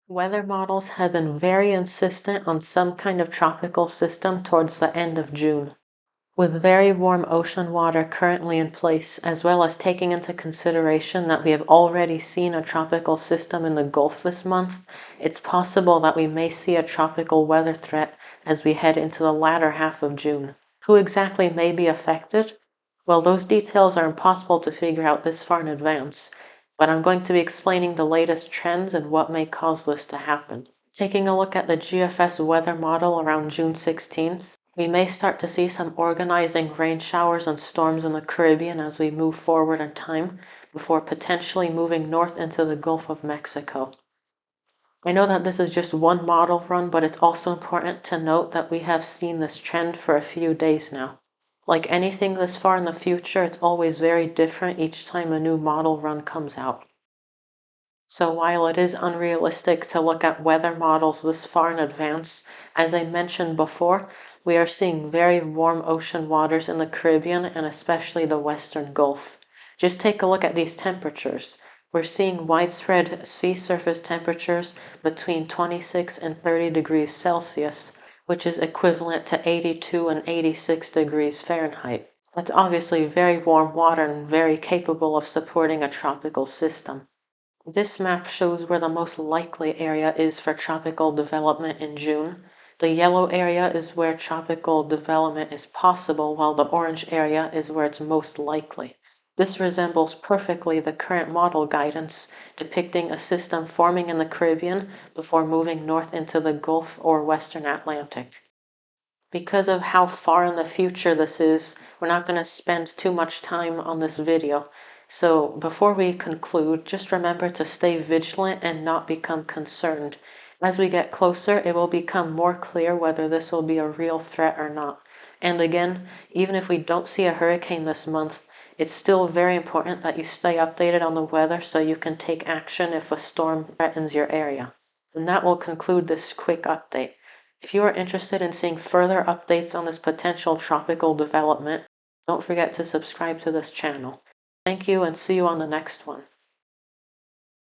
Weather models have been very insistent on some kind of tropical system towards the end of June. With very warm ocean water currently in place, as well as taking into consideration that we have already seen a tropical system in the Gulf this month, it's possible that we may see a tropical weather threat as we head into the latter half of June. Who exactly may be affected? Well, those details are impossible to figure out this far in advance, but I'm going to be explaining the latest trends and what may cause this to happen. Taking a look at the GFS weather model around June 16th, we may start to see some organizing rain showers and storms in the Caribbean as we move forward in time, before potentially moving north into the Gulf of Mexico. I know that this is just one model run, but it's also important to note that we have seen this trend for a few days now. Like anything this far in the future, it's always very different each time a new model run comes out. So while it is unrealistic to look at weather models this far in advance, as I mentioned before, we are seeing very warm ocean waters in the Caribbean and especially the Western Gulf. Just take a look at these temperatures. We're seeing widespread sea surface temperatures between 26 and 30 degrees Celsius, which is equivalent to 82 and 86 degrees Fahrenheit. That's obviously very warm water and very capable of supporting a tropical system. This map shows where the most likely area is for tropical development in June. The yellow area is where tropical development is possible, while the orange area is where it's most likely. This resembles perfectly the current model guidance, depicting a system forming in the Caribbean before moving north into the Gulf or Western Atlantic. Because of how far in the future this is, we're not going to spend too much time on this video. So before we conclude, just remember to stay vigilant and not become concerned. As we get closer, it will become more clear whether this will be a real threat or not. And again, even if we don't see a hurricane this month, it's still very important that you stay updated on the weather so you can take action if a storm threatens your area. And that will conclude this quick update. If you are interested in seeing further updates on this potential tropical development, don't forget to subscribe to this channel. Thank you and see you on the next one.